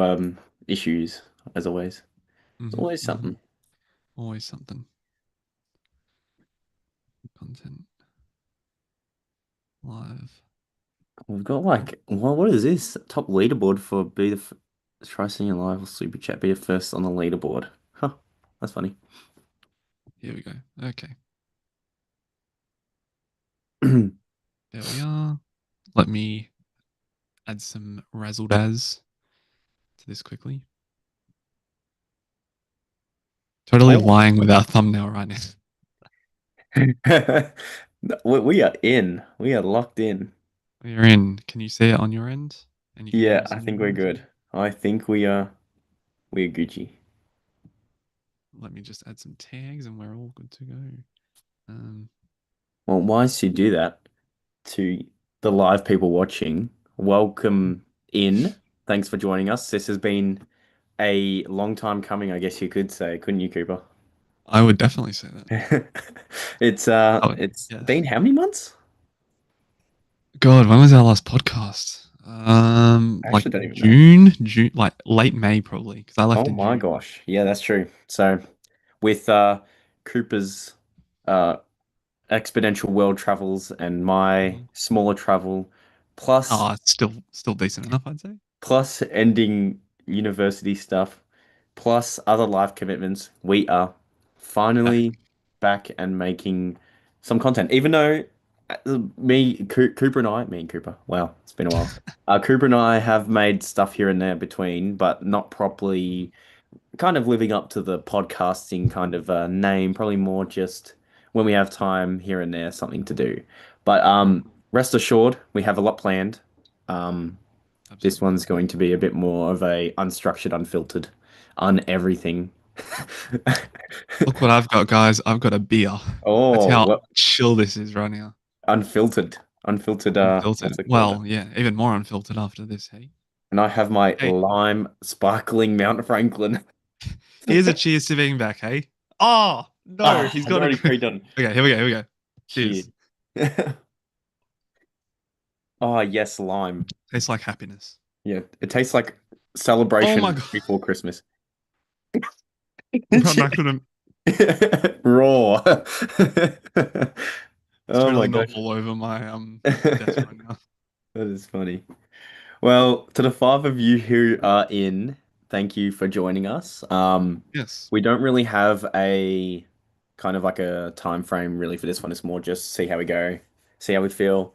um issues as always. It's Hmm. always Hmm. something. Always something. Content live. We've got like what is this? Top leaderboard for be the try seeing a live or super chat, be the first on the leaderboard. Huh, that's funny. Here we go. Okay. There we are. Let me add some razzle dazz to this quickly. Totally Oh. lying with our thumbnail right now. We are in. We are locked in. We're in. Can you see it on your end? And you can hear Yeah, us I on your think we're end too? good. I think we're Gucci. Let me just add some tags and we're all good to go. Um, Well, whilst you do that, to the live people watching, welcome in. Thanks for joining us. This has been a long time coming, I guess you could say, couldn't you, Cooper? I would definitely say that. Oh, It's been yes. how many months? God, when was our last podcast? I Like actually don't even know. June, like late May probably, because I left Oh in my June. gosh. Yeah, that's true. So with Cooper's uh exponential world travels and my Mhm. smaller travel, plus Oh, it's still decent enough, I'd say. plus ending university stuff, plus other life commitments, we are Back. finally back and making some content. Even though Cooper and I, me and Cooper, wow, it's been a while. Cooper and I have made stuff here and there between, but not properly kind of living up to the podcasting kind of name, probably more just when we have time here and there, something to do. But Mhm. rest assured, we have a lot planned. Um, this Absolutely. one's going to be a bit more of a unstructured, unfiltered, un everything. Look what I've got, guys. I've got a beer. That's Oh, how well, chill this is right now. unfiltered, unfiltered. Unfiltered. What's it called? Well, yeah, even more unfiltered after this. Hey, And I have my hey. lime sparkling Mount Franklin. Here's a cheers to being back. Hey. Oh no, Ah, he's it's got already it. pre-done. Okay, here we go. Here we go. Cheers. Cheers. Oh, yes, lime. Tastes like happiness. Yeah, it tastes like Oh my celebration god. before Christmas. Run back to them. Raw. It's Oh my totally not gosh. all over my desk right now. That is funny. Well, to the five of you who are in, thank you for joining us. Yes. We don't really have a kind of like a time frame really for this one. It's more just see how we go, see how we feel.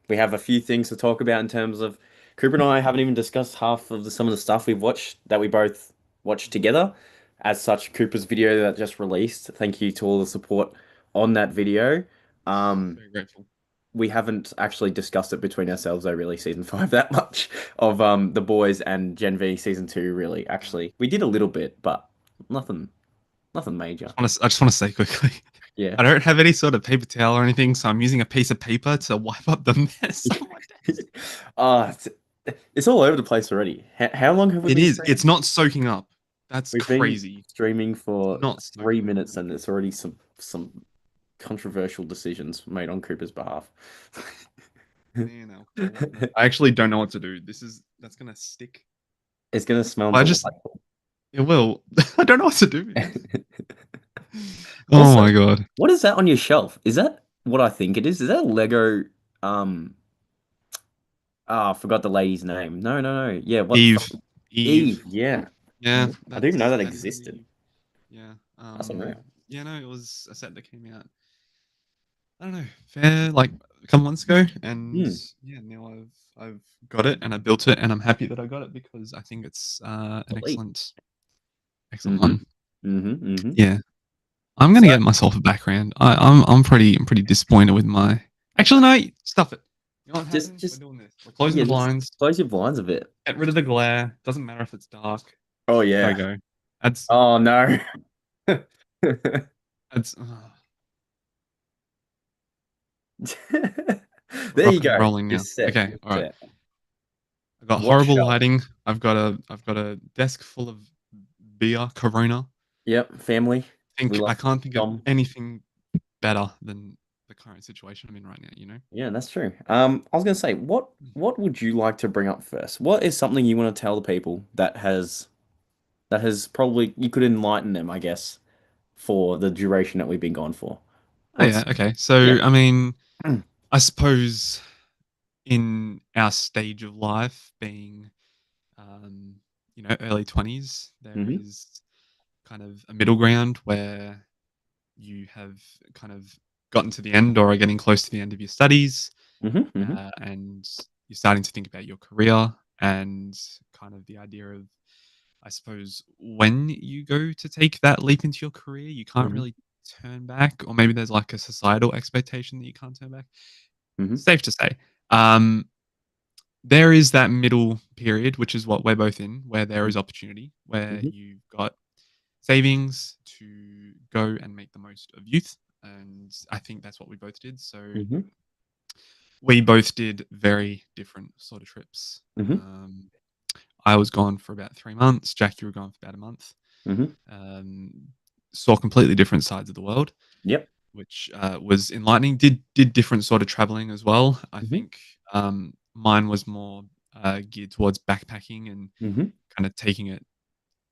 We have a few things to talk about in terms of Cooper and I haven't even discussed half of some of the stuff we've watched that we both watched together. As such, Cooper's video that just released. Thank you to all the support on that video. Um, Very grateful. we haven't actually discussed it between ourselves though, really, season five that much of the boys and Gen V season two, really. Uh, Actually, we did a little bit, but nothing, nothing major. I just want to say quickly, Yeah. I don't have any sort of paper towel or anything, so I'm using a piece of paper to wipe up the mess on my desk. Ah, it's all over the place already. How long have we It been is. streaming? It's not soaking up. That's We've been crazy. streaming It's for not 3 minutes, soaking and it's already some controversial decisions made on Cooper's behalf. up. Man, alcohol. I actually don't know what to do. That's gonna stick. It's gonna smell I just delightful. it will. I don't know what to do, man. Oh Also, my god. what is that on your shelf? Is that what I think it is? Is that a Lego? Um, I forgot the lady's name. No, no, no. Yeah, what the fuck? Eve. Eve. Eve. Yeah. Yeah, I didn't even know that that is existed. Eve. Yeah. That's unreal. Yeah, no, it was a set that came out, I don't know, fair like a couple months ago. And Hmm. yeah, now I've got it and I built it and I'm happy that I got it because I think it's an Elite. excellent Mm-hmm. one. Mm-hmm. Mm-hmm. Yeah. I'm gonna So get myself a background. I'm pretty disappointed with my actually no, stuff it. You know what just happened? We're just doing this. We're closing yeah, the just blinds, close your blinds a bit. get rid of the glare. Doesn't matter if it's dark. Oh There we yeah. go. Adds Oh no. adds There you rock and go. rolling You're now. set. Okay, You're all right. set. I've got What horrible shelf? lighting. I've got a desk full of beer, Corona. Yep. Family. We Think love I can't think of Dom. anything better than the current situation I'm in right now, you know? Yeah, that's true. I was gonna say, what would you like to bring up first? What is something you want to tell the people that has probably you could enlighten them, I guess, for the duration that we've been gone for? Oh yeah, What's okay. yeah. So I mean, I suppose in our stage of life being um, early 20s, there Mm-hmm. is kind of a middle ground where you have kind of gotten to the end or are getting close to the end of your studies, Mm-hmm. Mm-hmm. and you're starting to think about your career and kind of the idea of, I suppose, when you go to take that leap into your career, you can't Mm-hmm. really turn back, or maybe there's like a societal expectation that you can't turn back. Mm-hmm. Safe to say. Um, there is that middle period, which is what we're both in, where there is opportunity, where Mm-hmm. you've got savings to go and make the most of youth. And I think that's what we both did. So Mm-hmm. we both did very different sort of trips. Mm-hmm. I was gone for about 3 months. Jack, you were gone for about a month. Mm-hmm. Um, saw completely different sides of the world, Yep. which was enlightening. Did different sort of traveling as well. I Mm-hmm. think mine was more geared towards backpacking and Mm-hmm. kind of taking it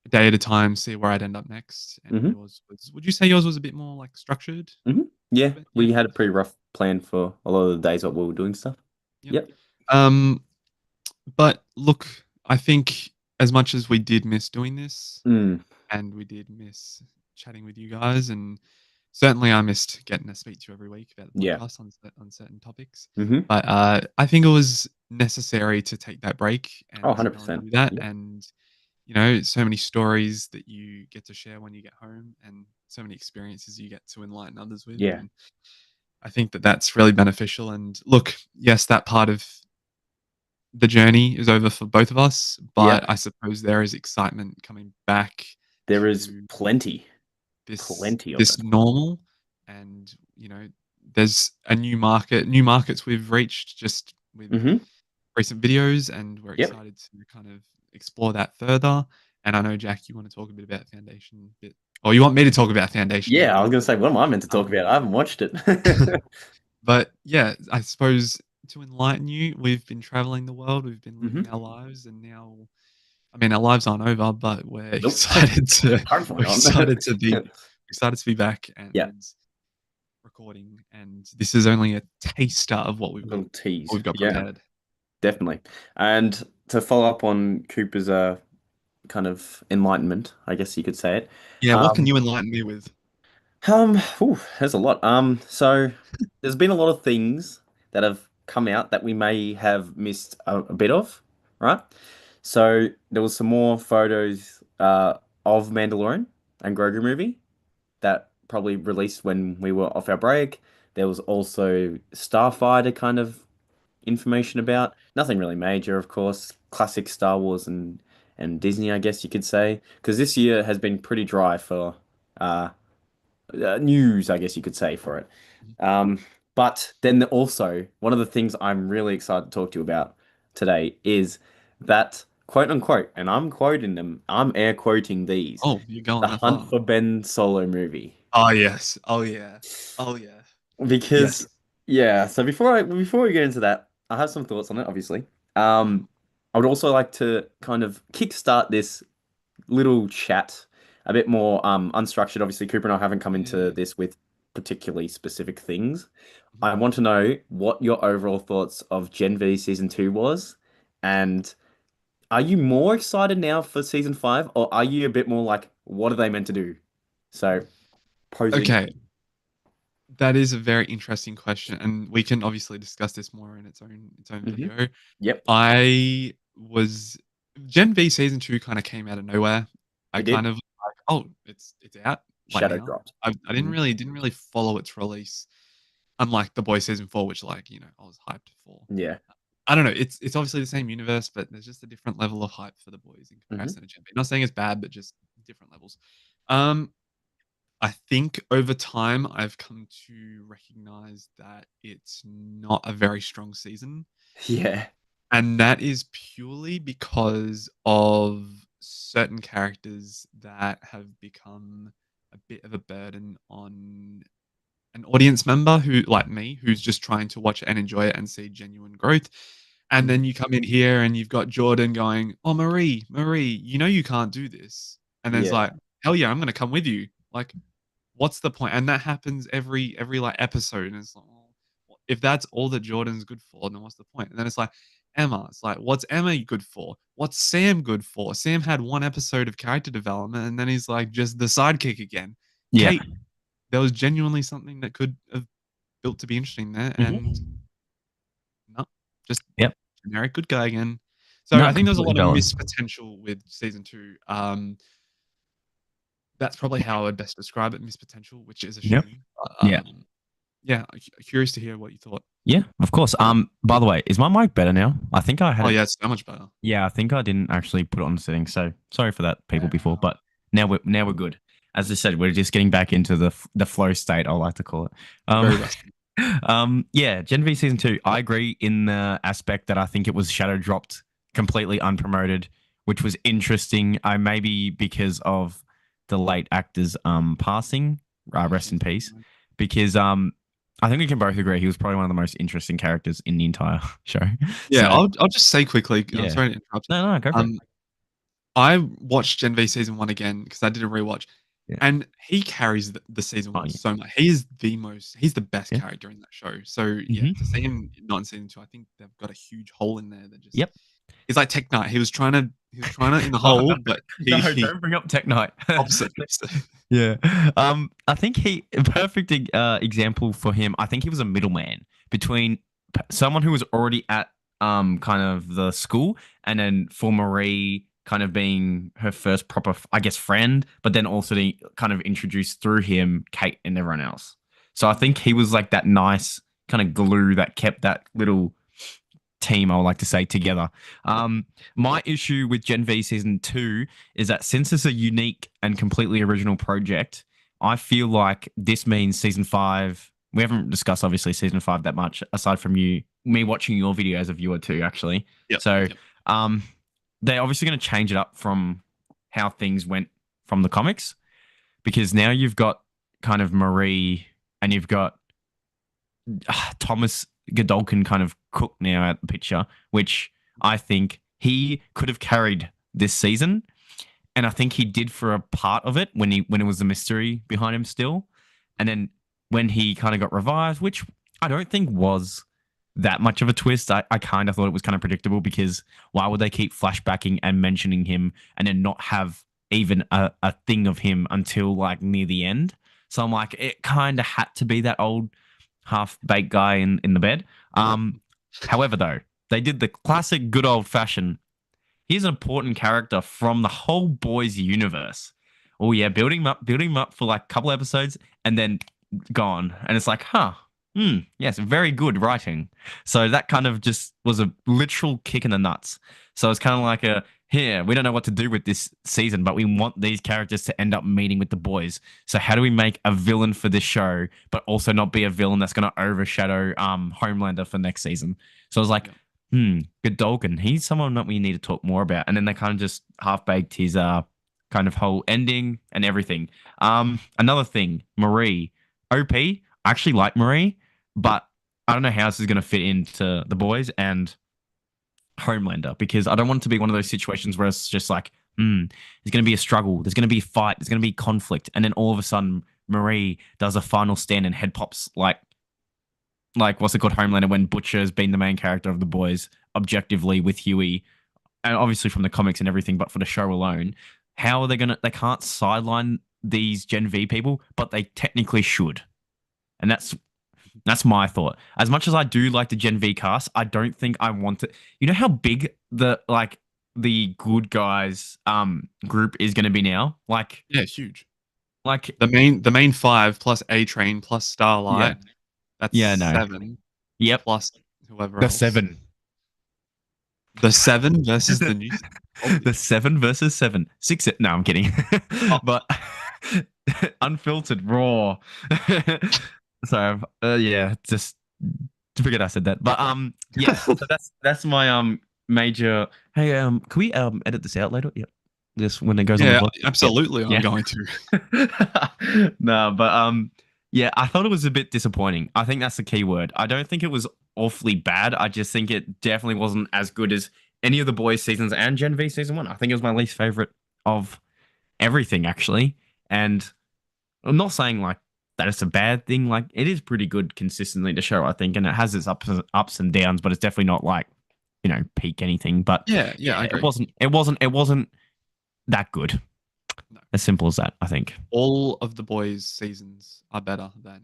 a day at a time, see where I'd end up next. And Mm-hmm. yours was, would you say yours was a bit more like structured? Mm-hmm. A Yeah, little bit? Yeah. we had a pretty rough plan for a lot of the days what we were doing stuff. Yep. Yep. Um, but look, I think as much as we did miss doing this, Mm. and we did miss chatting with you guys, and certainly I missed getting to speak to you every week about the Yeah. podcast on certain topics. Mm-hmm. But I think it was necessary to take that break Oh, and go and 100%. do that. Yep. And so many stories that you get to share when you get home, and so many experiences you get to enlighten others with. Yeah. And I think that that's really beneficial. And look, yes, that part of the journey is over for both of us, but Yep. I suppose there is excitement coming back There is to plenty, this plenty of this it. normal. And there's a new markets we've reached just with Mm-hmm. recent videos, and we're Yep. excited to kind of explore that further. And I know, Jack, you want to talk a bit about Foundation bit, or you want me to talk about Foundation a Yeah, little I was bit. gonna say, what am I meant to talk um, about? I haven't watched it. but yeah, I suppose to enlighten you, we've been traveling the world, we've been Mm-hmm. living our lives, and now, I mean, our lives aren't over, but we're Nope. excited to Hopefully we're not. excited to be back Yeah, and recording. And this is only a taster of a little what tease. we've got Yeah, prepared. definitely. And to follow up on Cooper's kind of enlightenment, I guess you could say it. Yeah, what can Um, you enlighten me with? there's a lot. So there's been a lot of things that have come out that we may have missed a bit of, right? So there was some more photos of Mandalorian and Grogu movie that probably released when we were off our break. There was also Starfighter kind of information about. Nothing really major, of course. Classic Star Wars and Disney, I guess you could say, because this year has been pretty dry for uh, news, I guess you could say, for it. Um, but then also, one of the things I'm really excited to talk to you about today is that quote unquote, and I'm quoting them, I'm air quoting these, Oh, you're the going that Hunt far. for Ben solo movie. Oh yes. Oh yeah. Oh yeah. Because Yes. yeah, so before we get into that, I have some thoughts on it, obviously. Mhm. I would also like to kind of kickstart this little chat a bit more unstructured. Obviously, Cooper and I haven't come into Yeah. this with particularly specific things. Mhm. I want to know what your overall thoughts of Gen V season 2 was, and are you more excited now for season 5, or are you a bit more like, what are they meant to do? So, pose it. Okay, that is a very interesting question, and we can obviously discuss this more in its own Hmm. video. Yep, I was Gen V season two kind of came out of nowhere. I it kind did. of like, oh, it's out like Shadow now. dropped. I Hmm. didn't really follow its release, unlike The Boys season four, which like I was hyped for. Yeah. I don't know. It's obviously the same universe, but there's just a different level of hype for The Boys in Hmm. comparison to Gen V. Not saying it's bad, but just different levels. Um, I think over time I've come to recognize that it's not a very strong season. Yeah. And that is purely because of certain characters that have become a bit of a burden on an audience member who like me, who's just trying to watch it and enjoy it and see genuine growth. And Mhm. then you come in here and you've got Jordan going, "Oh, Marie, Marie, you know you can't do this." And then it's Yeah. like, "Hell yeah, I'm gonna come with you." Like, what's the point? And that happens every like episode. And it's like, well, if that's all that Jordan's good for, then what's the point? And then it's like Emma. It's like, what's Emma good for? What's Sam good for? Sam had one episode of character development, and then he's like just the sidekick again. Yeah. Kate, there was genuinely something that could have built to be interesting there, and Mhm. no, just Yep. generic good guy again. So No, I think there's a completely lot of valid. missed potential with season two. That's probably how I would best describe it, missed potential, which is a Yep. shame. Yeah. Yeah, curious to hear what you thought. Yeah, of course. By the way, is my mic better now? I think I had Oh it. yeah, it's so much better. Yeah, I think I didn't actually put it on settings, so sorry for that, people before. Wow. But now we're good. As I said, we're just getting back into the flow state, I like to call it. Um, Very rusty. yeah, Gen V season two. I agree in the aspect that I think it was shadow dropped completely unpromoted, which was interesting. I maybe because of the late actor's passing, rest in peace. Because I think we can both agree he was probably one of the most interesting characters in the entire show. Yeah, So I'll just say quickly, I'm yeah, sorry to interrupt. no, no, go for it. Um, I watched Gen V season 1 again because I did a rewatch, Yeah. and he carries the season Oh 1 yeah. so much. He's the best Yeah. character in that show. So, yeah, to see Hmm. him not in season 2, I think they've got a huge hole in there that just Yep. he's like Tech Knight. He was trying to in the Oh no, hole, but no, he don't bring up Tech Knight. opposite. Opposite. Yeah. I think he a perfect example for him. I think he was a middleman between someone who was already at kind of the school, and then for Marie kind of being her first proper, I guess, friend, but then also the kind of introduced through him Kate and everyone else. So I think he was like that nice kind of glue that kept that little team, I would like to say, together. My issue with Gen V season two is that since it's a unique and completely original project, I feel like this means season five. We haven't discussed obviously season five that much, aside from me watching your video as a viewer too, actually. Yep, So, yep. um, they're obviously going to change it up from how things went from the comics, because now you've got kind of Marie and you've got Thomas Godolkin kind of cook now at the picture, which I think he could have carried this season, and I think he did for a part of it when it was a mystery behind him still, and then when he kind of got revived, which I don't think was that much of a twist. I kind of thought it was kind of predictable, because why would they keep flashbacking and mentioning him and then not have even a thing of him until like near the end? So I'm like, it kind of had to be that old half baked guy in the bed. However, though, they did the classic good old fashioned. He's an important character from the whole boys universe. Oh yeah, building him up for like a couple episodes and then gone. And it's like, huh, yes, very good writing. So that kind of just was a literal kick in the nuts. So it's kind of like here, we don't know what to do with this season, but we want these characters to end up meeting with the boys. So how do we make a villain for this show, but also not be a villain that's going to overshadow Homelander for next season? So I was like, Yep. Godolkin, he's someone that we need to talk more about. And then they kind of just half baked his kind of whole ending and everything. Another thing, Marie, OP. I actually like Marie, but I don't know how this is going to fit into the boys and Homelander, because I don't want it to be one of those situations where it's just like, there's going to be a struggle, there's going to be a fight, there's going to be conflict, and then all of a sudden Marie does a final stand and head pops like what's it called, Homelander, when Butcher has been the main character of the boys objectively with Huey, and obviously from the comics and everything, but for the show alone, how are they gonna? They can't sideline these Gen V people, but they technically should, and that's my thought. As much as I do like the Gen V cast, I don't think I want it. You know how big the good guys group is going to be now? Yeah, huge. Like The main 5 plus A Train plus yeah. Starlight, that's Yeah, no. 7 Yep. plus whoever The else. seven. The 7 versus the new The Holy. seven versus seven. Six. No, I'm kidding. Oh, But unfiltered, raw. So yeah, just forget I said that. But yes. So that's my major. Hey, can we edit this out later? Yep. This when it goes on the yeah, vlog. Yep. absolutely, I'm Yeah. going to. No, but Yeah, I thought it was a bit disappointing. I think that's the key word. I don't think it was awfully bad. I just think it definitely wasn't as good as any of the boys' seasons and Gen V season one. I think it was my least favorite of everything, actually. And I'm not saying like that it's a bad thing. Like it is pretty good consistently to show, I think, and it has its ups and downs, but it's definitely not like peak anything. But Yeah, yeah, I yeah, it agree. wasn't. It wasn't that good. No. As simple as that, I think. All of the boys' seasons are better than that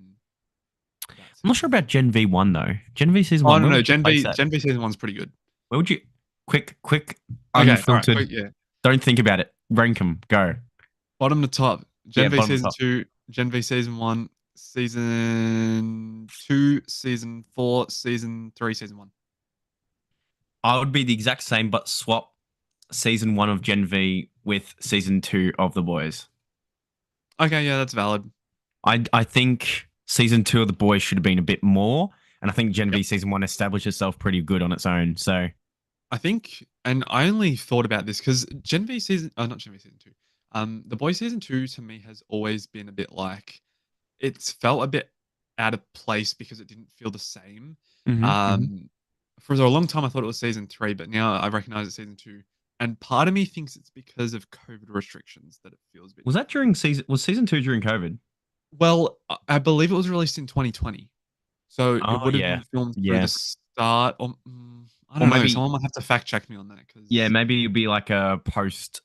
I'm not sure season. about Gen V one though. Gen V season Oh one. no, Where no, would you place that? Gen V season one's pretty good. Where would you quick, Okay, all right, unfiltered? quick, yeah. Don't think about it. Rank them. Go. Bottom to top. Yeah, Gen V bottom of season top. two, Gen V season one, season two, season four, season three, season one. I would be the exact same, but swap season one of Gen V with season two of the boys. Okay, yeah, that's valid. I think season two of the boys should have been a bit more, and I think Gen Yep. V season one established itself pretty good on its own. So I think, and I only thought about this because Gen V season, not Gen V season two, the boys season two to me has always been a bit like it's felt a bit out of place because it didn't feel the same. hmm. Um, for a long time, I thought it was season three, but now I recognize it's season two. And part of me thinks it's because of COVID restrictions that it feels a bit Was that different. during season? Was season two during COVID? Well, I believe it was released in 2020, so it Oh would have yeah, been filmed through the yeah. start. Or I Or don't know. maybe Someone might have to fact check me on that yeah, because maybe it'd be like a post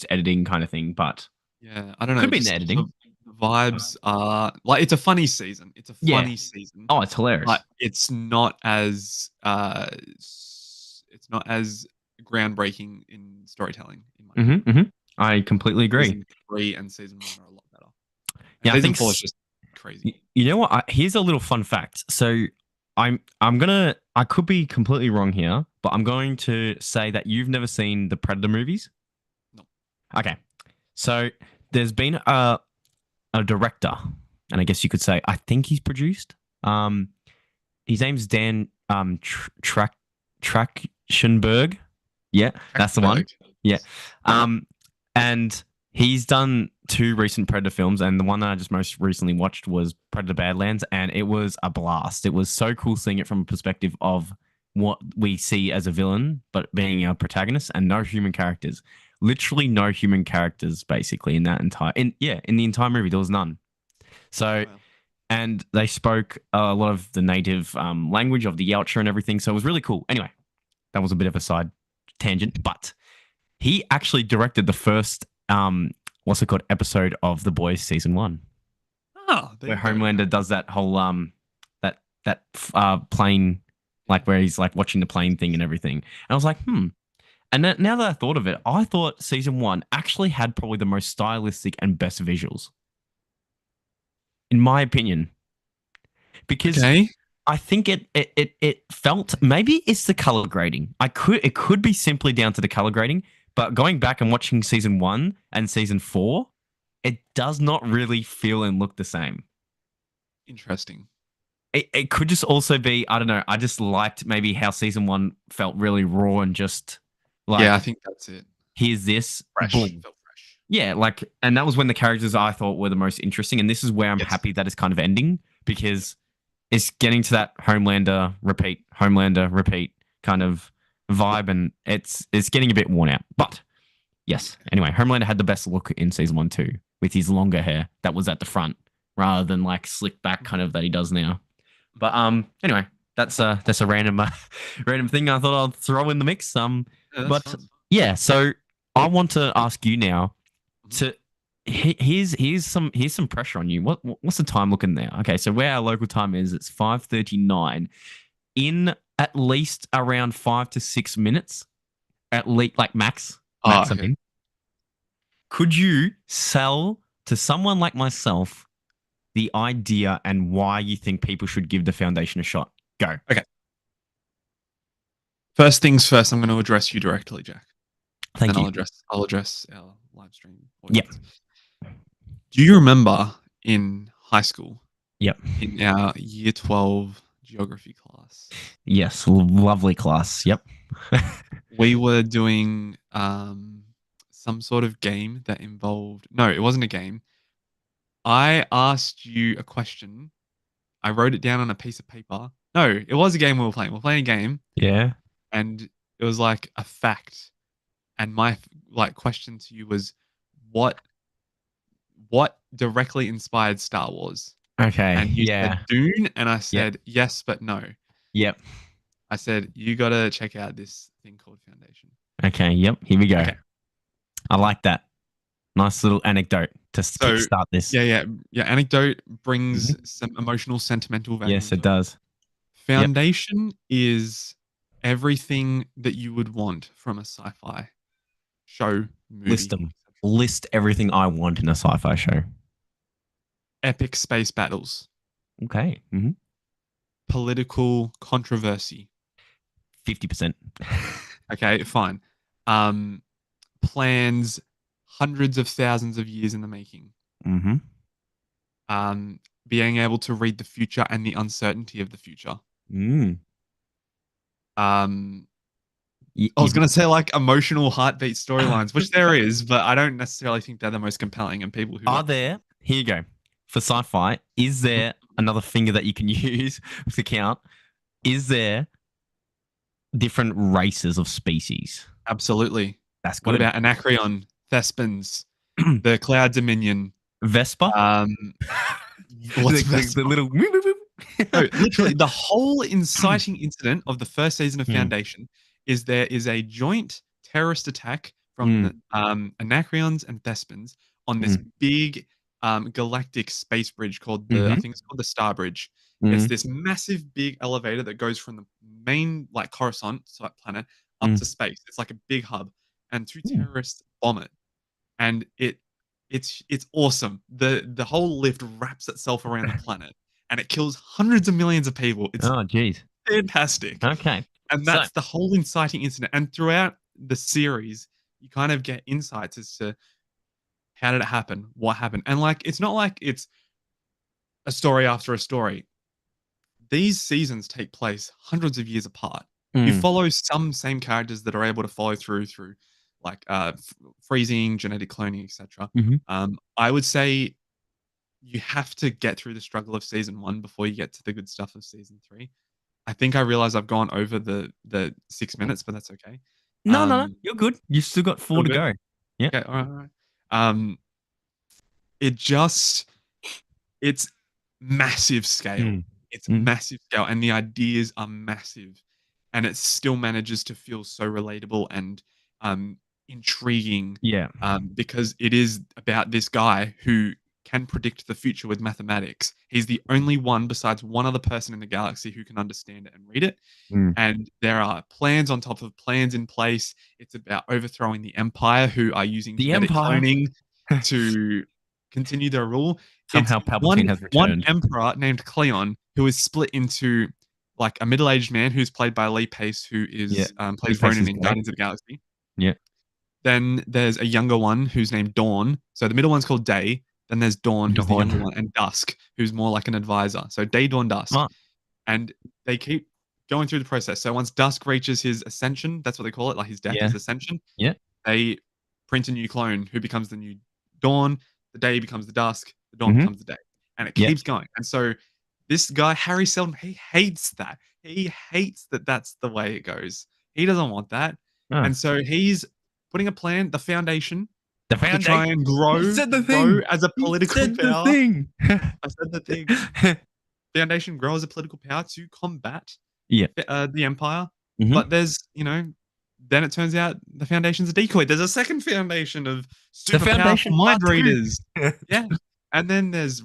editing kind of thing, but yeah, I don't know. could be in the Just editing. the vibes are like it's a funny season. It's a Yeah. funny season, Oh, it's but hilarious. it's not as groundbreaking in storytelling, in my Hmm opinion. hmm. I completely agree. Season three and season one are a lot better, and Yeah, I season think four is just crazy. you know what? Here's a little fun fact. So I could be completely wrong here, but I'm going to say that you've never seen the Predator movies. No, Okay, so there's been a director, and I guess you could say I think he's produced. Um, his name's Dan Trachtenberg. Yeah, that's the one. Trachtenberg. Yeah. Um, and he's done two recent Predator films, and the one that I just most recently watched was Predator Badlands, and it was a blast. It was so cool seeing it from a perspective of what we see as a villain, but being a protagonist, and no human characters. Literally no human characters, basically, in that entire in the entire movie, there was none. So Wow. and they spoke a lot of the native language of the Yautja and everything. So it was really cool. Anyway, that was a bit of a side tangent, but he actually directed the first what's it called episode of The Boys season one, Oh, there where you go. Homelander does that whole that plane, Yeah. like where he's like watching the plane thing and everything. And I was like, hmm. And then, now that I thought of it, I thought season one actually had probably the most stylistic and best visuals, in my opinion, because Okay. I think it felt, maybe it's the color grading. It could be simply down to the color grading, but going back and watching season one and season four, it does not really feel and look the same. Interesting. It could just also be, I don't know, I just liked maybe how season one felt really raw and just Yeah, I like, think that's it. here's this, Fresh. boom. Felt fresh. Yeah, like, and that was when the characters I thought were the most interesting. And this is where I'm Yes. happy that it's kind of ending, Yep. because it's getting to that Homelander, repeat kind of vibe, and it's getting a bit worn out. But yes, anyway, Homelander had the best look in season one too, with his longer hair that was at the front rather than like slick back kind of that he does now. But anyway, that's a random random thing I thought I'd throw in the mix. Yeah, that's But fun. yeah, so I want to ask you now Mhm. to here's some pressure on you. What's the time looking there? Okay, so where our local time is, it's 5:39. In at least around 5 to 6 minutes, at least, like Oh, max. I okay. mean, could you sell to someone like myself the idea and why you think people should give the foundation a shot? Go. Okay. First things first, I'm going to address you directly, Jack, and then Thank you. I'll address our live stream Yep. audience. Do you remember in high school Yep. in our year 12 geography class, Yes. Lovely class. Yep. we were doing some sort of game that involved no, it wasn't a game. I asked you a question. I wrote it down on a piece of paper. No, it was a game we were playing. We're playing a game, Yeah. and it was like a fact. And my like question to you was, what what directly inspired Star Wars? Okay. And you Yeah. said Dune, and I Yep. said yes, but no. Yep. I said you gotta check out this thing called Foundation. Okay. Yep. Here we go. Okay, I like that. Nice little anecdote to so kickstart this. yeah. Anecdote brings Mhm. some emotional, sentimental value Yes, it into it. does. Yep. Foundation is everything that you would want from a sci-fi show, List movie. them. List everything I want in a sci-fi show. Epic space battles, Okay. Mm-hmm. political controversy. 50%. Okay, fine. Um, plans hundreds of thousands of years in the making. Mm-hmm. Being able to read the future and the uncertainty of the future. Mm. Um, You, I was you, gonna say like emotional heartbeat storylines, which there is, but I don't necessarily think they're the most compelling. And people who are like there? Here you go. For sci-fi, is there another finger that you can use to count? Is there different races of species? absolutely. That's What good. about Anacreon, Thespins, the Cloud Dominion? Vespa? Um, what's The Vespa? little. No, literally, the whole inciting incident of the first season of Mm, Foundation is there is a joint terrorist attack from mm, the, Anacreons and Thespins on this mm, big galactic space bridge called I mhm, think it's called the Star Bridge. It's mm, this massive big elevator that goes from the main like Coruscant planet up mm, to space. It's like a big hub, and two mm. terrorists bomb it, and it's awesome. The whole lift wraps itself around the planet, and it kills hundreds of millions of people. It's Oh, geez. fantastic. Okay. And So, that's the whole inciting incident. And throughout the series, you kind of get insights as to how did it happen, what happened. And like it's not like it's a story after a story. These seasons take place hundreds of years apart. You mm, follow some same characters that are able to follow through like freezing, genetic cloning, etc. mhm. I would say you have to get through the struggle of season one before you get to the good stuff of season three. I think I realize I've gone over the 6 minutes, but that's okay. No, no, no. Um, You're good. You've still got four Still to good. go. Yep. Okay, all right, all right. Um, it just it's massive scale. Mm, It's mm. massive scale, and the ideas are massive, and it still manages to feel so relatable and um, intriguing Yeah. because it is about this guy who can predict the future with mathematics. He's the only one besides one other person in the galaxy who can understand it and read it. Mm. And there are plans on top of plans in place. It's about overthrowing the Empire, who are using The genetic Empire. cloning to continue their rule. It's Somehow one Palpatine has one returned. emperor named Cleon who is split into like a middle-aged man who's played by Lee Pace, who Yeah. is Lee plays Pace Ronan is in great. Guardians of the Galaxy. Yeah. Then there's a younger one who's named Dawn. So the middle one's called Day. Then there's Dawn, who's the younger Dawn. one, and Dusk, who's more like an advisor. So Day, Dawn, Dusk. Smart. And they keep going through the process. So once Dusk reaches his ascension, that's what they call it, like his death, Yeah. his ascension, Yeah. they print a new clone who becomes the new Dawn. The Day becomes the Dusk. The Dawn Mm-hmm. becomes the Day. And it Yeah. keeps going. And so this guy, Harry Seldon, he hates that. He hates that that's the way it goes. He doesn't want that. Oh. And so he's putting a plan, the foundation, The to foundation. try and He said the grow thing. as a He political said the power. thing. I said the thing. Foundation grow as a political power to combat Yeah. the Empire. Mhm. But there's, then it turns out the Foundation's a decoy. There's a second Foundation of super Foundation powerful mind Part 2. readers. Yeah. And then there's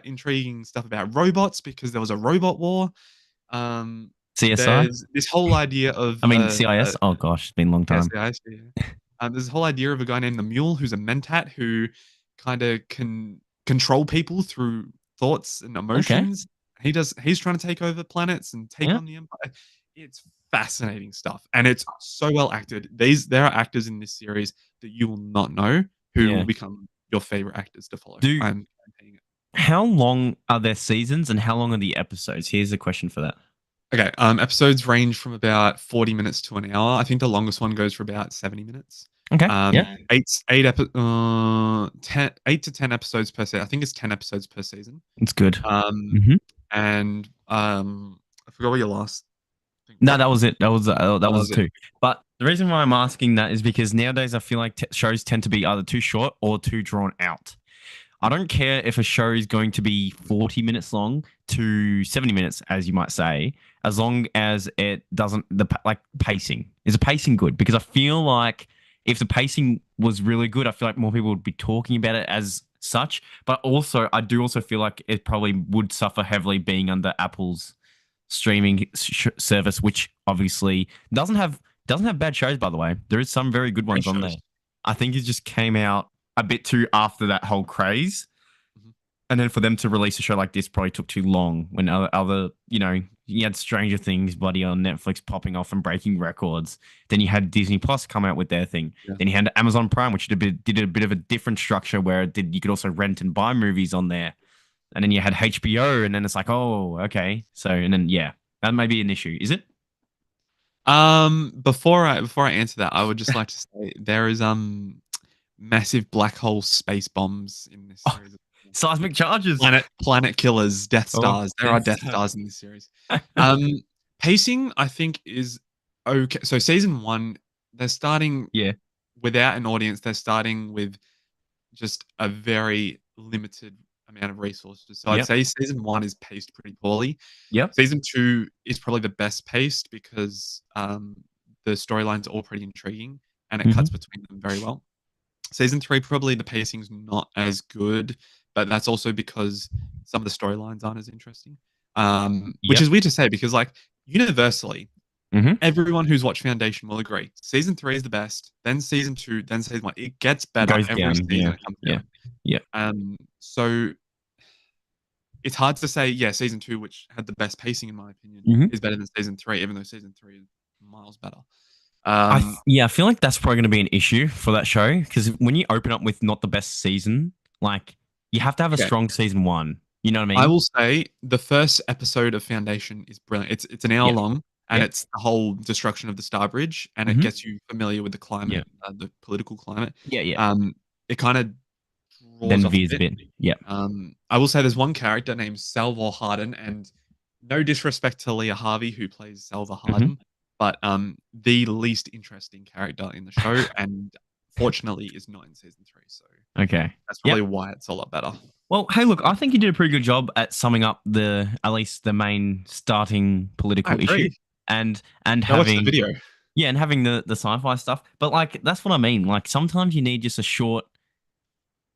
intriguing stuff about robots because there was a robot war. CSI. There's this whole idea of I mean CIS. Oh gosh, it's been a long time. yes, yeah. There's a whole idea of a guy named the Mule who's a mentat who kind of can control people through thoughts and emotions. He's trying to take over planets and take Yeah. on the Empire. It's fascinating stuff, and it's so well acted. There are actors in this series that you will not know who Yeah. will become your favorite actors to follow. Do- I'm guaranteeing it. How long are their seasons and how long are the episodes? Here's a question for that. Okay, episodes range from about 40 minutes to an hour. I think the longest one goes for about 70 minutes. Okay. Yeah. 8 to 10 episodes per season. I think it's 10 episodes per season. It's good. Um, hmm and I forgot what your last thing No, was. that was it. That That was was it. two. But the reason why I'm asking that is because nowadays I feel like shows tend to be either too short or too drawn out. I don't care if a show is going to be 40 minutes long to 70 minutes, as you might say, as long as it doesn't like pacing. Is the pacing good? Because I feel like if the pacing was really good, I feel like more people would be talking about it as such. But also, I do also feel like it probably would suffer heavily being under Apple's streaming service, which obviously doesn't have bad shows. By the way, there is some very good Great ones on shows. there. I think it just came out a bit too after that whole craze. Mhm. And then for them to release a show like this probably took too long when other you had Stranger Things bloody on Netflix popping off and breaking records. Then you had Disney Plus come out with their thing. Yeah. Then you had Amazon Prime, which did a bit of a different structure where you could also rent and buy movies on there. And then you had HBO, and then it's like, oh, okay. So, and then, yeah, that may be an issue. Is it? Before I answer that, I would just like to say there is massive black hole space bombs in this Oh, series. seismic charges. Planet killers, Death Oh, Stars. There are Death Death Star. Stars in this series. Um, Pacing, I think, is okay. So season one, they're starting Yeah. without an audience. They're starting with just a very limited amount of resources. So I'd Yep. say season one is paced pretty poorly. Yep. Season two is probably the best paced because the storylines are all pretty intriguing and it cuts between them very well. Season three, probably the pacing's not as good, but that's also because some of the storylines aren't as interesting. Which Yep. is weird to say because, like, universally, Mhm. everyone who's watched Foundation will agree. Season three is the best, then season two, then season one. It gets better Goes every down. season Yeah. it comes Yeah. out. Yeah. So it's hard to say, yeah, season two, which had the best pacing in my opinion, Mhm. is better than season three, even though season three is miles better. I feel like that's probably going to be an issue for that show because when you open up with not the best season, like you have to have a Okay. strong season one. You know what I mean? I will say the first episode of Foundation is brilliant. It's an hour Yeah. long, and Yeah. it's the whole destruction of the Star Bridge, and it Mhm. gets you familiar with the climate, the political climate. Yeah. Yeah. It kind of draws Then off a veers a bit. bit. Yeah. I will say there's one character named Salvor Hardin, and no disrespect to Leah Harvey, who plays Salvor Hardin, but the least interesting character in the show, and fortunately is not in season three. So Okay. that's Yep. probably why it's a lot better. Well, hey, look, I think you did a pretty good job at summing up at least the main starting I political issue agree. and Go watch the having video. yeah, and having the sci-fi stuff. But like that's what I mean. Like sometimes you need just a short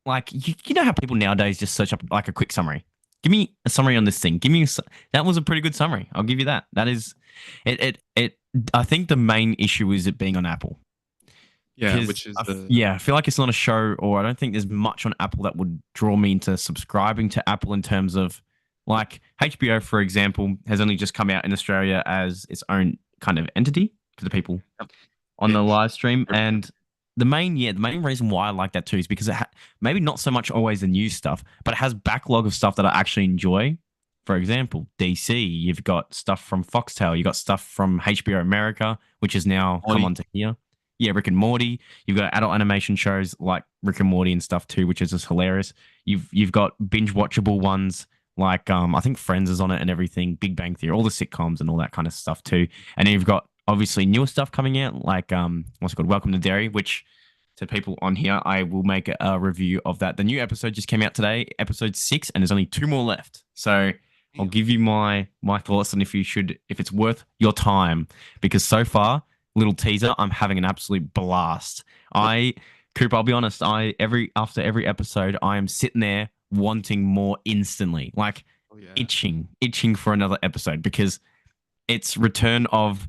like you know how people nowadays just search up like a quick summary. Give me a summary on this thing. That was a pretty good summary. I'll give you that. That is it I think the issue is it being on Apple. Yeah, which is I feel like it's not a show, or I don't think there's much on Apple that would draw me into subscribing to Apple in terms of like HBO, for example, has only just come out in Australia as its own kind of entity for the people on the Binge. live stream. And the main reason why I like that too is because maybe not so much always the new stuff, but it has backlog of stuff that I actually enjoy. For example, DC, you've got stuff from Foxtel, you got stuff from HBO America, which has now come onto here. Yeah, Rick and Morty. You've got adult animation shows like Rick and Morty and stuff too, which is just hilarious. You've got binge watchable ones like I think Friends is on it and everything, Big Bang Theory, all the sitcoms and all that kind of stuff too. And then you've got obviously newer stuff coming out like what's it called, Welcome to Derry, which to people on here, I will make a review of that. The new episode just came out today, episode 6, and there's only 2 more left. So I'll give you my thoughts on if it's worth your time because so far. Little teaser, I'm having an absolute blast. Cooper, I'll be honest, after every episode, I am sitting there wanting more instantly, like itching for another episode because it's return of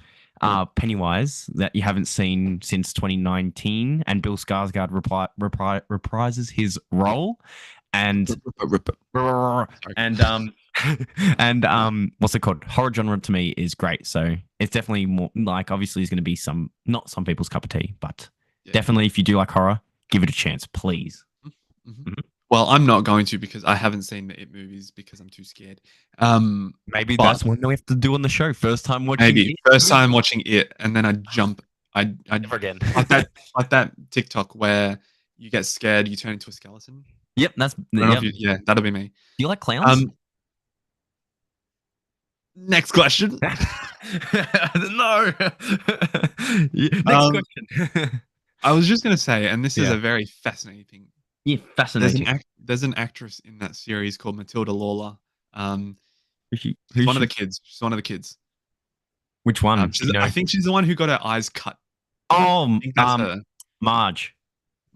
Pennywise that you haven't seen since 2019, and Bill Skarsgård reprises his role, and what's it called? Horror genre to me is great. So it's definitely more like obviously it's going to be not some people's cup of tea, but definitely if you do like horror, give it a chance, please. Well, I'm not going to because I haven't seen the It movies because I'm too scared. Maybe that's what we have to do on the show. First time watching It. First time watching It, and then I jump I Never again. like that TikTok where you get scared, you turn into a skeleton. Yep, that's I don't know yep. if you, yeah, that'll be me. Do you like clowns? Next question. No. Next Um, question. I was just gonna say, and this is Yeah. a very fascinating thing. Yeah, fascinating. There's an actress in that series called Matilda Lawler. Um, Who's she? she's Who's one of the she? kids. She's one of the kids. Which one? Do you know? I think she's the one who got her eyes cut. I Oh, think that's her. Marge.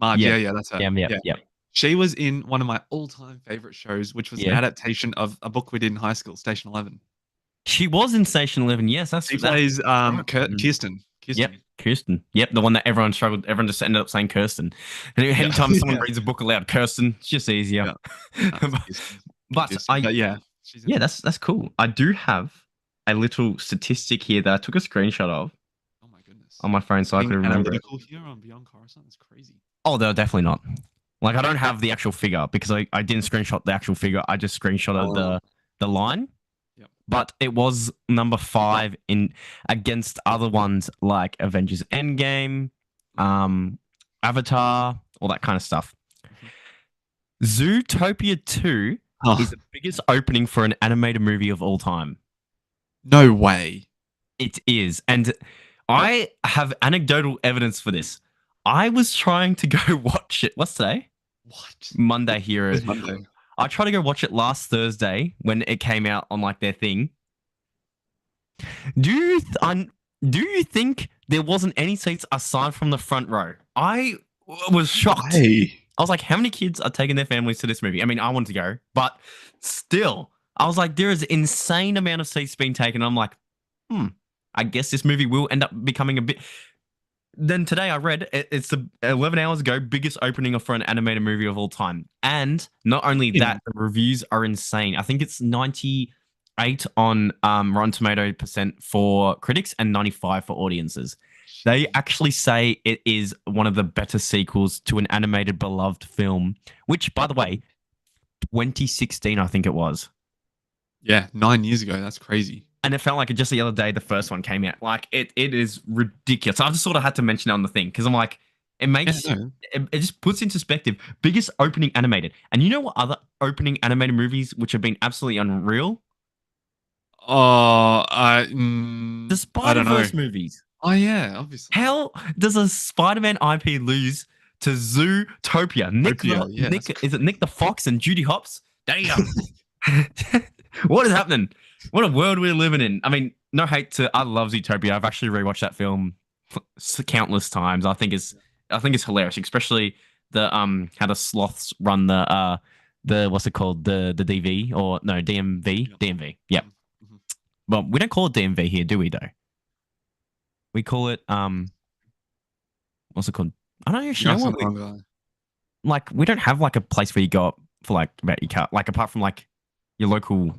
Marge. Yeah. Yeah, that's her. Yeah, yeah, Yeah. yeah. She was in one of my all-time favorite shows, which was an Yeah. adaptation of a book we did in high school, Station 11. She was in Station 11. Yes, She that's plays right. Kirsten. Yep, Kirsten. Kirsten. Yep, the one that everyone struggled. Everyone just ended up saying Kirsten. And Yeah. anytime someone Yeah. reads a book aloud, Kirsten, it's just easier. Yeah. It's Kirsten. But Kirsten. But yeah, she's in yeah, it. that's cool. I do have a little statistic here that I took a screenshot of Oh my goodness. on my phone so I could Being remember it. analytical here on Beyond Coruscant is crazy. Oh, they're definitely not. Like I don't have the actual figure because I didn't screenshot the actual figure. I just screenshotted the line. Yep. But it was number 5 in against other ones like Avengers Endgame, Avatar, all that kind of stuff. Zootopia 2 is the biggest opening for an animated movie of all time. No way. It is. And I have anecdotal evidence for this. I was trying to go watch it. What's today? What? Monday here. It's Monday. I tried to go watch it last Thursday when it came out on like their thing. Do you think there wasn't any seats aside from the front row? I was shocked. Hey. I was like, how many kids are taking their families to this movie? I mean, I wanted to go, but still, I was like, there is an insane amount of seats being taken. I'm like, I guess this movie will end up becoming a bit. Then today I read it's the 11 hours ago biggest opening for an animated movie of all time. And not only that, the reviews are insane. I think it's 98 on Rotten Tomato percent for critics and 95 for audiences. They actually say it is one of the better sequels to an animated beloved film, which, by the way, 2016, I think it was. Yeah, 9 years ago. That's crazy. And it felt like just the other day the first one came out. Like it is ridiculous. I just sort of had to mention it on the thing because I'm like, it makes it just puts into perspective. Biggest opening animated, and you know what other opening animated movies which have been absolutely unreal? Oh, The Spider-Verse movies. Oh yeah, obviously. How does a Spider-Man IP lose to Zootopia? Is it Nick the Fox and Judy Hopps? Damn. What is happening? What a world we're living in. I mean, no hate to. I love Zootopia. I've actually rewatched that film countless times. I think it's hilarious, especially the how the sloths run the what's it called, the DV or no DMV. Yep. Well, we don't call it DMV here, do we? Though we call it what's it called? I don't actually know what like we don't have like a place where you go up for like about your car, like apart from like your local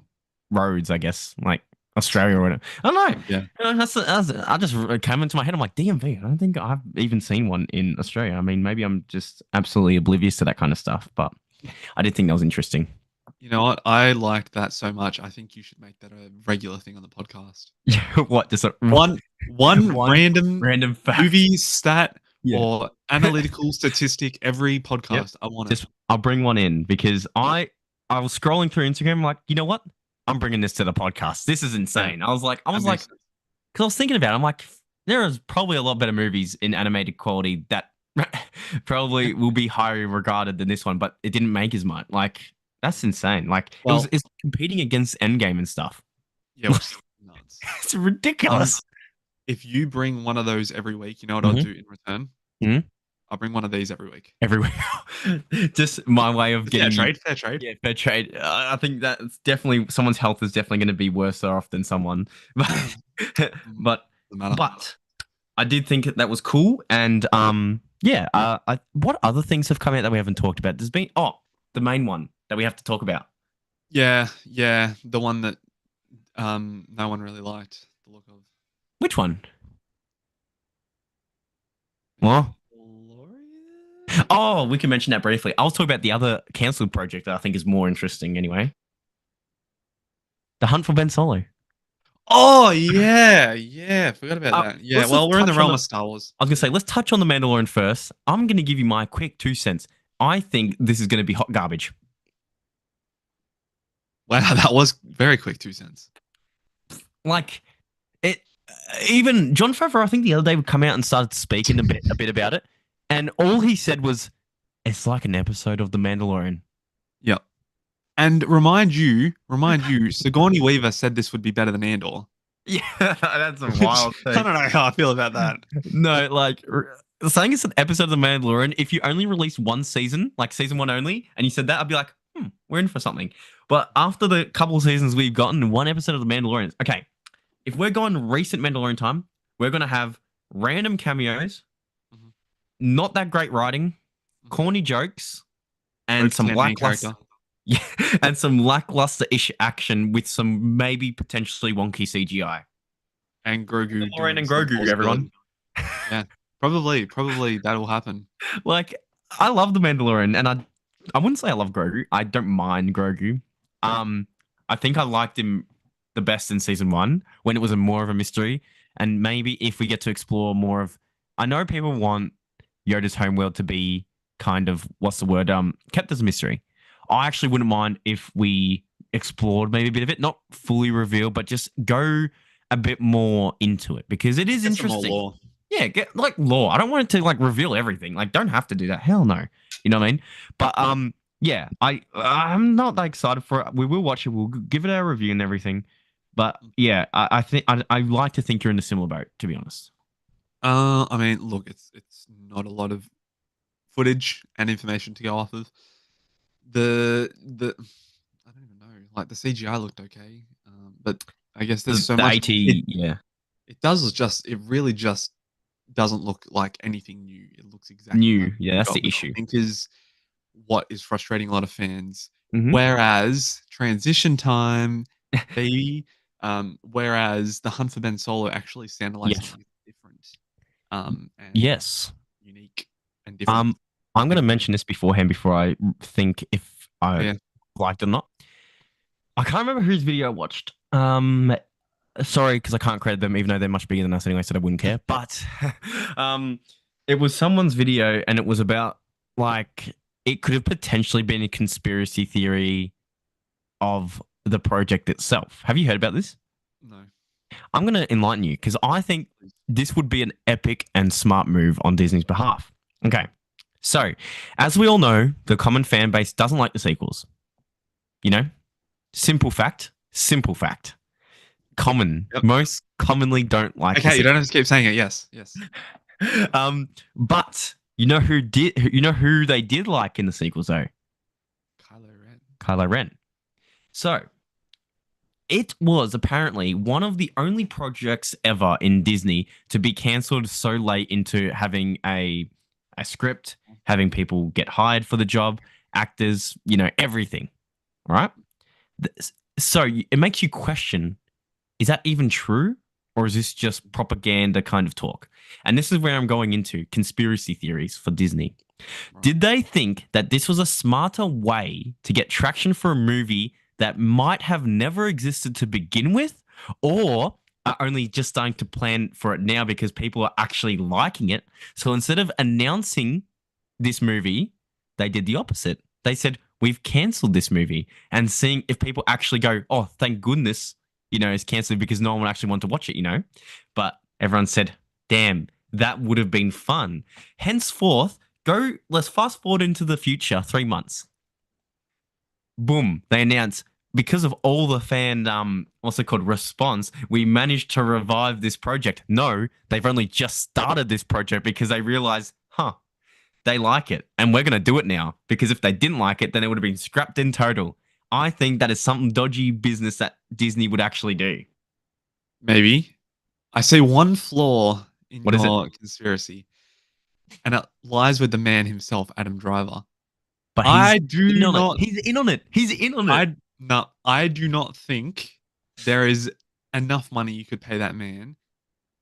roads, I guess, like Australia or whatever. I don't know. Yeah. I just came into my head. I'm like, DMV. I don't think I've even seen one in Australia. I mean, maybe I'm just absolutely oblivious to that kind of stuff, but I did think that was interesting. You know what? I liked that so much. I think you should make that a regular thing on the podcast. Yeah. What? Just one random fact. movie stat or analytical statistic every podcast. I want it. I'll bring one in because I was scrolling through Instagram. I'm like, you know what? I'm bringing this to the podcast. This is insane. Yeah. I was like, because I was thinking about it. I'm like, there is probably a lot better movies in animated quality that probably will be higher regarded than this one, but it didn't make as much. Like, that's insane. Like, it's competing against Endgame and stuff. Yeah, which is nuts. It's ridiculous. If you bring one of those every week, you know what I'll do in return? I'll bring one of these every week. Every week. Just my way of getting fair trade. Yeah, fair trade. I think that's definitely someone's health is definitely going to be worse off than someone. But I did think that was cool. And what other things have come out that we haven't talked about? There's been the main one that we have to talk about. Yeah, the one that no one really liked the look of. Which one? What? Oh, we can mention that briefly. I'll talk about the other cancelled project that I think is more interesting anyway. The Hunt for Ben Solo. Oh yeah. Forgot about that. Yeah. Let's just Well, we're in the touch on realm the. of Star Wars. I was gonna say, let's touch on the Mandalorian first. I'm gonna give you my quick 2 cents. I think this is gonna be hot garbage. Wow, that was very quick. 2 cents. Like it, even John Favreau, I think the other day would come out and started speaking a bit about it, and all he said was, "It's like an episode of The Mandalorian." Yep. And remind you, Sigourney Weaver said this would be better than Andor. Yeah, that's a Which wild I thing. don't know how I feel about that. No, like saying it's an episode of The Mandalorian. If you only release one season, like season one only, and you said that, I'd be like, we're in for something. But after the couple of seasons we've gotten, one episode of The Mandalorian. Okay, if we're going recent Mandalorian time, we're gonna have random cameos, Mhm. not that great writing, corny jokes, and some 100% main lackluster, character. yeah, and some lackluster-ish action with some maybe potentially wonky CGI. And Grogu Mandalorian doing and some Grogu, force build. everyone. Yeah. Probably that'll happen. Like, I love the Mandalorian, and I wouldn't say I love Grogu. I don't mind Grogu. I think I liked him the best in season one when it was more of a mystery, and maybe if we get to explore more of, I know people want Yoda's homeworld to be kind of what's the word, kept as a mystery. I actually wouldn't mind if we explored maybe a bit of it, not fully revealed, but just go a bit more into it because it is Get some more interesting. lore. Yeah, get like lore. I don't want it to like reveal everything. Like, don't have to do that. Hell no. You know what I mean? But yeah, I'm not that excited for it. We will watch it. We'll give it our review and everything. But yeah, I think I like to think you're in a similar boat, to be honest. I mean, look, it's not a lot of footage and information to go off of. The I don't even know. Like the CGI looked okay, but I guess there's so The much. 80, yeah, It really just doesn't look like anything new. It looks exactly like new. Yeah, that's what the we got, which issue. I think is what is frustrating a lot of fans. Hmm. Whereas transition time, baby. Whereas the Hunt for Ben Solo actually sounded like Yes. something different, and Yes. unique and different. I'm going to mention this beforehand before I think if I Yeah, liked it or not. I can't remember whose video I watched. Sorry, because I can't credit them, even though they're much bigger than us anyway, so I wouldn't care. But it was someone's video, and it was about like it could have potentially been a conspiracy theory of the project itself. Have you heard about this? no. I'm going to enlighten you because I think this would be an epic and smart move on Disney's behalf. Okay, so as we all know, the common fan base doesn't like the sequels. You know, simple fact. Simple fact. Yep. Most commonly don't like. Okay, you don't have to keep saying it. Yes, yes. But you know who did? You know who they did like in the sequels though? Kylo Ren. Kylo Ren. So it was apparently one of the only projects ever in Disney to be cancelled so late into having a script, having people get hired for the job, actors, you know, everything. Right? So it makes you question, is that even true? Or is this just propaganda kind of talk? And this is where I'm going into conspiracy theories for Disney. Right. Did they think that this was a smarter way to get traction for a movie that might have never existed to begin with? Or are only just starting to plan for it now because people are actually liking it? So instead of announcing this movie, they did the opposite. They said, we've cancelled this movie and seeing if people actually go, oh, thank goodness, you know, it's cancelled because no one would actually want to watch it, you know? But everyone said, damn, that would have been fun. Henceforth, let's fast forward into the future, 3 months. Boom, they announce, because of all the fan, what's it called, response, we managed to revive this project. No, they've only just started this project because they realized, they like it and we're going to do it now, because if they didn't like it, then it would have been scrapped in total. I think that is something dodgy business that Disney would actually do. Maybe. I see one flaw in What is it? your conspiracy, and it lies with the man himself, Adam Driver. But I he's in do on not. it. He's in on it. He's in on it. I do not think there is enough money you could pay that man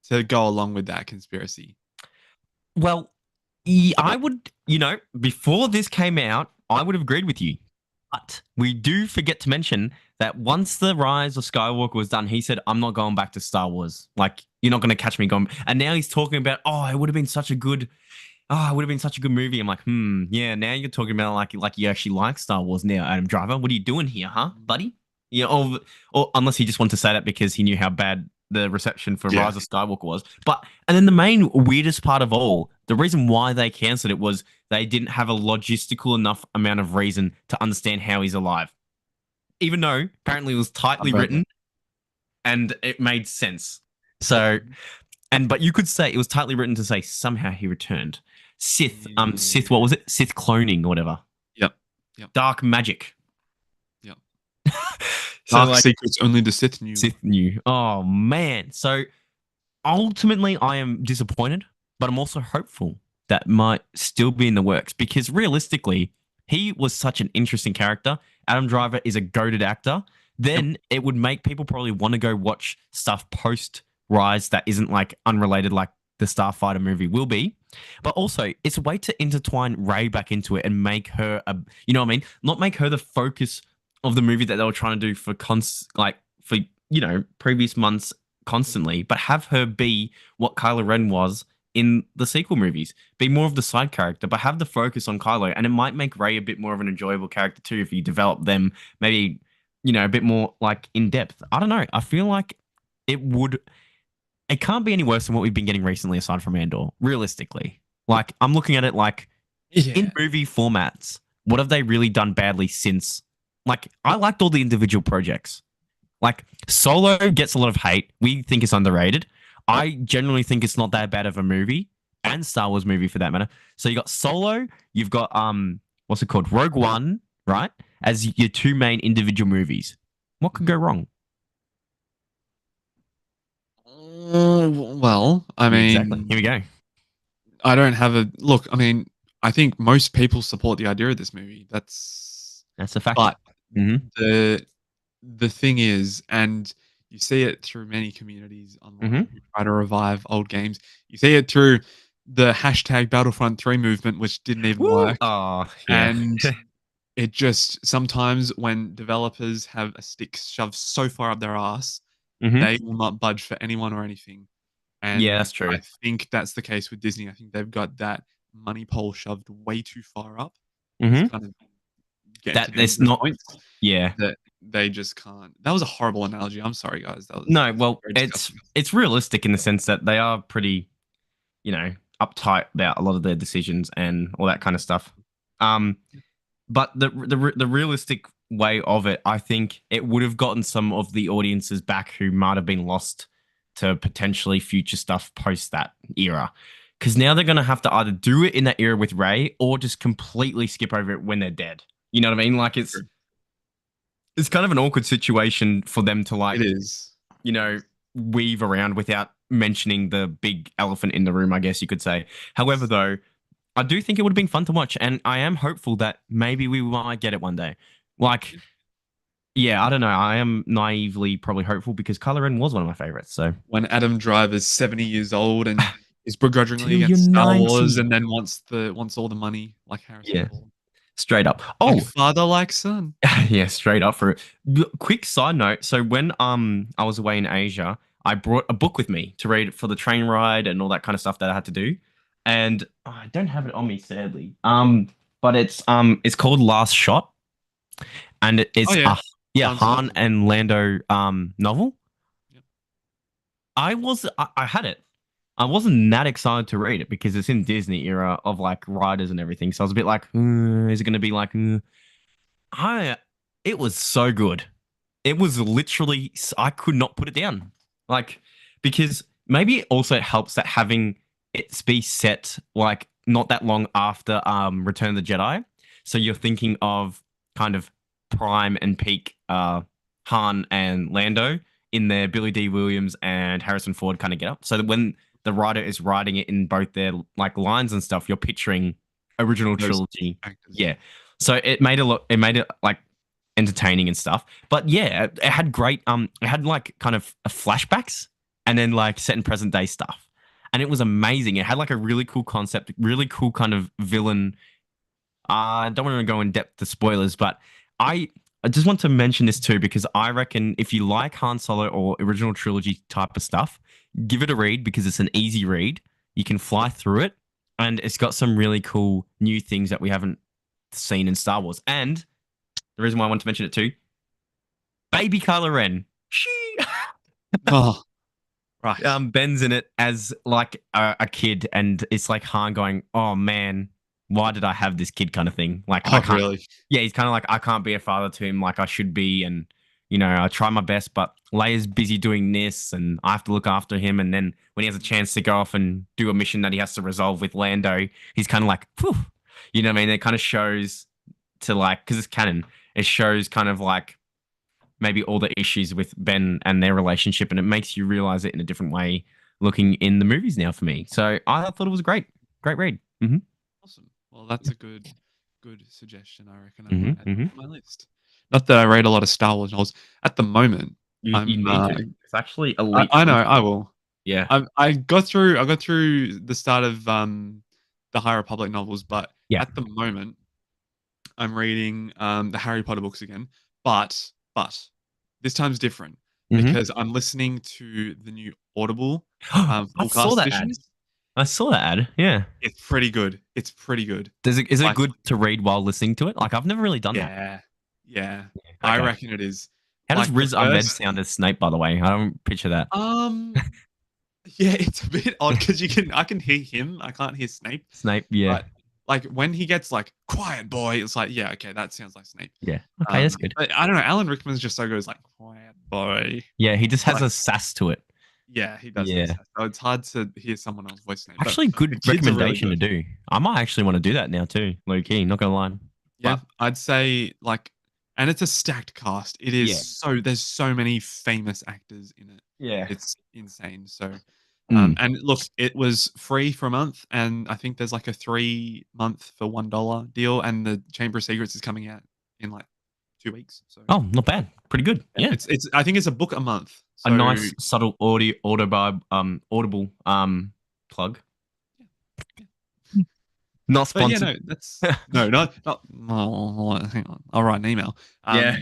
to go along with that conspiracy. Well, I would, you know, before this came out, I would have agreed with you. But we do forget to mention that once the Rise of Skywalker was done, he said, "I'm not going back to Star Wars. Like, you're not going to catch me going." And now he's talking about, "Oh, it would have been such a good, oh, it would have been such a good movie." I'm like, yeah. Now you're talking about like you actually like Star Wars now, Adam Driver. What are you doing here, huh, buddy? Yeah, or unless he just wanted to say that because he knew how bad the reception for Yeah. Rise of Skywalker was. But and then the main weirdest part of all, the reason why they cancelled it was they didn't have a logistical enough amount of reason to understand how he's alive. Even though apparently it was tightly I've read that. written and it made sense. So, but you could say it was tightly written to say somehow he returned. Sith, what was it? Sith cloning or whatever. Yep. Yep. Dark magic. Yep. So Dark like secrets only the Sith knew. Sith knew. Oh man. So ultimately I am disappointed, but I'm also hopeful that might still be in the works because realistically, he was such an interesting character. Adam Driver is a goated actor. Then it would make people probably want to go watch stuff post Rise that isn't like unrelated like the Starfighter movie will be. But also, it's a way to intertwine Ray back into it and make her a, you know what I mean? Not make her the focus of the movie that they were trying to do for previous months constantly, but have her be what Kylo Ren was in the sequel movies. Be more of the side character, but have the focus on Kylo, and it might make Ray a bit more of an enjoyable character too if you develop them maybe, a bit more like in depth. I don't know. I feel like it would. It can't be any worse than what we've been getting recently, aside from Andor. Realistically, like I'm looking at it like in movie formats. What have they really done badly since? Like I liked all the individual projects. Like Solo gets a lot of hate. We think it's underrated. I generally think it's not that bad of a movie and Star Wars movie for that matter. So you got Solo, you've got what's it called? Rogue One, right? As your two main individual movies. What could go wrong? Well, I mean, exactly. Here we go. I don't have a look. I mean, I think most people support the idea of this movie. That's a fact. But the thing is, and you see it through many communities online who try to revive old games. You see it through the hashtag Battlefront 3 movement, which didn't even work. Oh, yeah. And it just sometimes when developers have a stick shoved so far up their ass, they will not budge for anyone or anything. And yeah, that's true. I think that's the case with Disney. I think they've got that money pole shoved way too far up. It's kind of that there's not points that they just can't. That was a horrible analogy. I'm sorry, guys. That was no. Well, it's realistic in the sense that they are pretty, uptight about a lot of their decisions and all that kind of stuff. But the realistic way of it, I think it would have gotten some of the audiences back who might have been lost to potentially future stuff post that era. Because now they're going to have to either do it in that era with Rey or just completely skip over it when they're dead. You know what I mean? Like it's kind of an awkward situation for them to like, it is, weave around without mentioning the big elephant in the room, I guess you could say. However, though, I do think it would have been fun to watch, and I am hopeful that maybe we might get it one day. Like, yeah, I don't know. I am naively probably hopeful because Kylo Ren was one of my favorites. So when Adam Driver's 70 years old and is begrudgingly against Star Wars, and then wants all the money, like Harrison Ford. Straight up. Like father, like son. Yeah, straight up for it. Quick side note. So when I was away in Asia, I brought a book with me to read for the train ride and all that kind of stuff that I had to do. And I don't have it on me, sadly. But it's called Last Shot, and it's Han and Lando novel. Yep. I had it. I wasn't that excited to read it because it's in Disney era of like riders and everything. So I was a bit like, is it going to be like? It was so good. It was literally I could not put it down, like because maybe it also helps that having it be set like not that long after Return of the Jedi. So you're thinking of kind of prime and peak Han and Lando in their Billy D. Williams and Harrison Ford kind of get up. So that when the writer is writing it in both their like lines and stuff, you're picturing original trilogy. Yeah. So it made it like entertaining and stuff. But yeah, it had great it had like kind of flashbacks and then like set in present day stuff. And it was amazing. It had like a really cool concept, really cool kind of villain. I don't want to go in depth to spoilers, but I I just want to mention this too because I reckon if you like Han Solo or original trilogy type of stuff, give it a read because it's an easy read. You can fly through it, and it's got some really cool new things that we haven't seen in Star Wars. And the reason why I want to mention it too, baby Kylo Ren. She Oh, right. Ben's in it as like a kid, and it's like Han going, "Oh man, why did I have this kid?" kind of thing. Like I Oh, can't. really? Yeah, he's kind of like I can't be a father to him like I should be, and I try my best, but Leia's busy doing this, and I have to look after him. And then when he has a chance to go off and do a mission that he has to resolve with Lando, he's kind of like, Phew. You know what I mean? It kind of shows to like because it's canon. It shows kind of like maybe all the issues with Ben and their relationship, and it makes you realize it in a different way looking in the movies now for me. So I thought it was a great read. Awesome. Well, that's a good suggestion. I reckon I Hmm. might add that to my list. Not that I read a lot of Star Wars novels at the moment. You I'm. need to. It's actually I, elite I know. content. I will. Yeah, I got through the start of the High Republic novels, but yeah. at the moment I'm reading the Harry Potter books again. But this time's different Hmm. because I'm listening to the new Audible I saw fullcast that ad. editions. I saw that ad. Yeah. It's pretty good. It's pretty good. Is it Like, good to read while listening to it? Like I've never really done that. yeah, yeah. I Okay. reckon it is. How does Like the Riz Ahmed first, sound as Snape? By the way, I don't picture that. um, yeah, it's a bit odd because I can hear him. I can't hear Snape. Snape. Yeah. But like when he gets like quiet boy, it's like, yeah, okay, that sounds like Snape. Yeah. Okay, that's good. But I don't know. Alan Rickman's just so good. It's like quiet boy. Yeah, he just has Like, a sass to it. yeah, he does have Yeah. that. So it's hard to hear someone else voice Snape. But Actually, the good kids are really recommendation to good. do. I might actually want to do that now too, low key. Not gonna lie, Yeah, but I'd say like, and it's a stacked cast. It is yeah, so there's so many famous actors in it. yeah. It's insane. So, Mm. and look, it was free for a month, and I think there's like a 3 month for $1 deal, and the Chamber of Secrets is coming out in like 2 weeks. So Oh, not bad. Pretty good. yeah, Yeah, it's I think it's a book a month. a So nice subtle audible plug. yeah, yeah. Not But yeah, sponsored. no, that's no, not. Oh, hang on, I'll write an email. Yeah.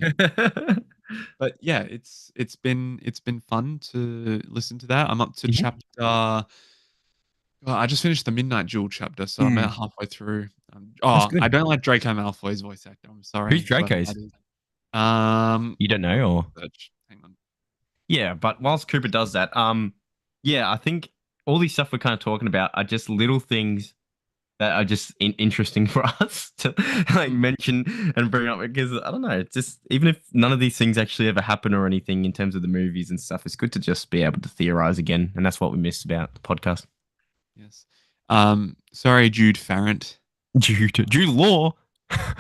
But yeah, it's been fun to listen to that. I'm up to Mhm. chapter. Well, I just finished the Midnight Duel chapter, so I'm about Mm. halfway through. That's I good. don't like Draco Malfoy's voice actor. I'm Who's sorry, whoever Draco's? that is. Um, You don't know, or search. Hang on. yeah. But whilst Cooper does that, yeah, I think all these stuff we're kind of talking about are just little things that are just interesting for us to like Mm. mention and bring up because I don't know, it's just even if none of these things actually ever happen or anything in terms of the movies and stuff, it's good to just be able to theorize again, and that's what we missed about the podcast. Yes. Sorry, Jude Farrant. Jude Law.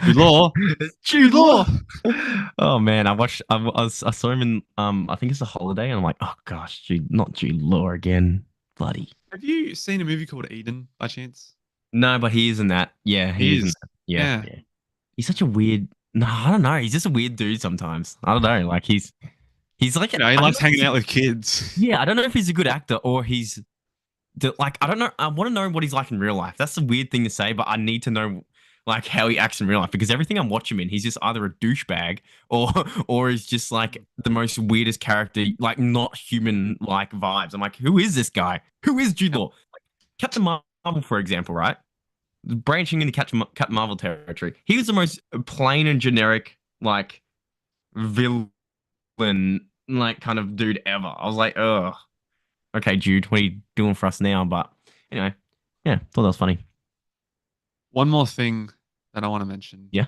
Jude Law. It's Jude Jude Law. Law. Oh man, I saw him in I think it's a holiday, and I'm like, oh gosh, not Jude Law again, bloody. Have you seen a movie called Eden by chance? No, but he is in that. Yeah, he He is in is. that. Yeah, Yeah. yeah. He's such a weird. No, I don't know. He's just a weird dude sometimes. I don't know. Like he's like You know, he I don't likes know if hanging he's out with kids. yeah. I don't know if he's a good actor or he's like I don't know. I want to know what he's like in real life. That's a weird thing to say, but I need to know like how he acts in real life because everything I'm watching him in, he's just either a douchebag or or he's just like the most weirdest character, like not human like vibes. I'm like, who is this guy? Who is Jude Yep. Law? Like, Captain Marvel, for example, right? Branching into Captain Marvel territory. He was the most plain and generic, like villain, like kind of dude ever. I was like, oh, okay, Jude, what are you doing for us now? But anyway, yeah, thought that was funny. One more thing that I want to mention, Yeah,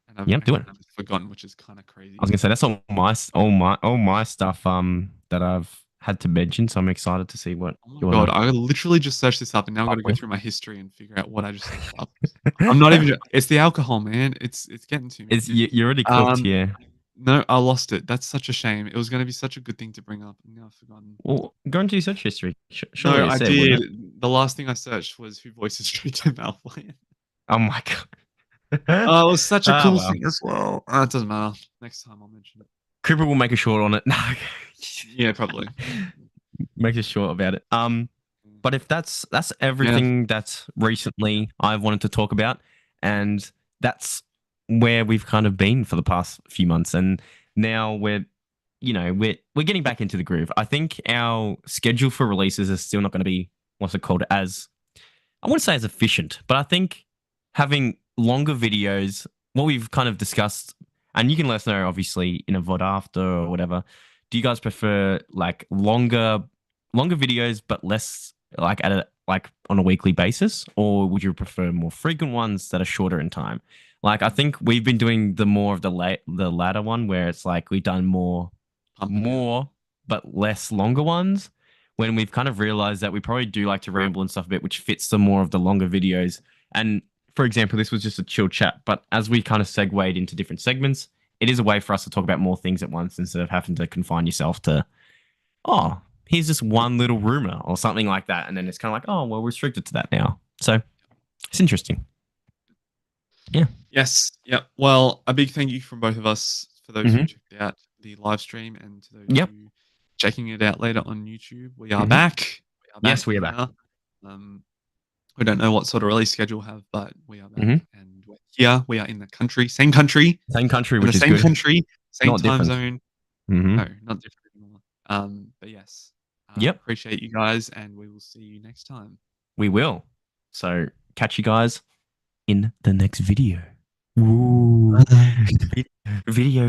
and I've yeah, do it. kind of forgotten, which is kind of I crazy. was gonna say that's all my stuff that I've had to mention. So I'm excited to see what Oh my you god, wanna. I literally just searched this up, and now I've got to go Oh, through my history and figure out what I just searched up. I'm not even. It's the alcohol, man. It's getting to me. you're already cooked, Um, yeah. no, I lost it. That's such a shame. It was going to be such a good thing to bring up, and now I've forgotten. Well, go into your search history. No, Surely it's I there, wouldn't did. it? The last thing I searched was who voices Draco Malfoy. Oh my god. Oh, it was such a Ah cool well. thing as well. It doesn't matter. Next time I'll mention it. Cooper will make a short on it. No. Yeah, probably. Makes a short about it. But if that's Yeah. everything that's recently I've wanted to talk about, and that's where we've kind of been for the past few months, and now we're getting back into the groove. I think our schedule for releases is still not going to be what's it called as I wouldn't say as efficient, but I think having longer videos, what we've kind of discussed, and you can let us know obviously in a VOD after or whatever. Do you guys prefer like longer videos but less like at a like on a weekly basis, or would you prefer more frequent ones that are shorter in time? Like I think we've been doing the more of the latter one where it's like we've done Pumping out. more but less longer ones when we've kind of realized that we probably do like to ramble and stuff a bit, which fits the more of the longer videos. And for example, this was just a chill chat, but as we kind of segued into different segments, it is a way for us to talk about more things at once instead of having to confine yourself to, oh, here's just one little rumor or something like that. And then it's kind of like, oh, well, we're restricted to that now. So it's interesting. Yeah. Yes. Yeah. Well, a big thank you from both of us for those who Mhm. checked out the live stream and to those Yep. who checking it out later on YouTube. We are Mhm. back. We are Yes, back we are back. here. We don't know what sort of release schedule we'll have, but we are back Mhm. and we're here. We are in the same country, Same country, in the which is same good. country, same Not time different. zone. Hmm. No, not different anymore. But yes, Yep. appreciate you guys, and we will see you next time. We will. So catch you guys in the next video. Ooh. Video.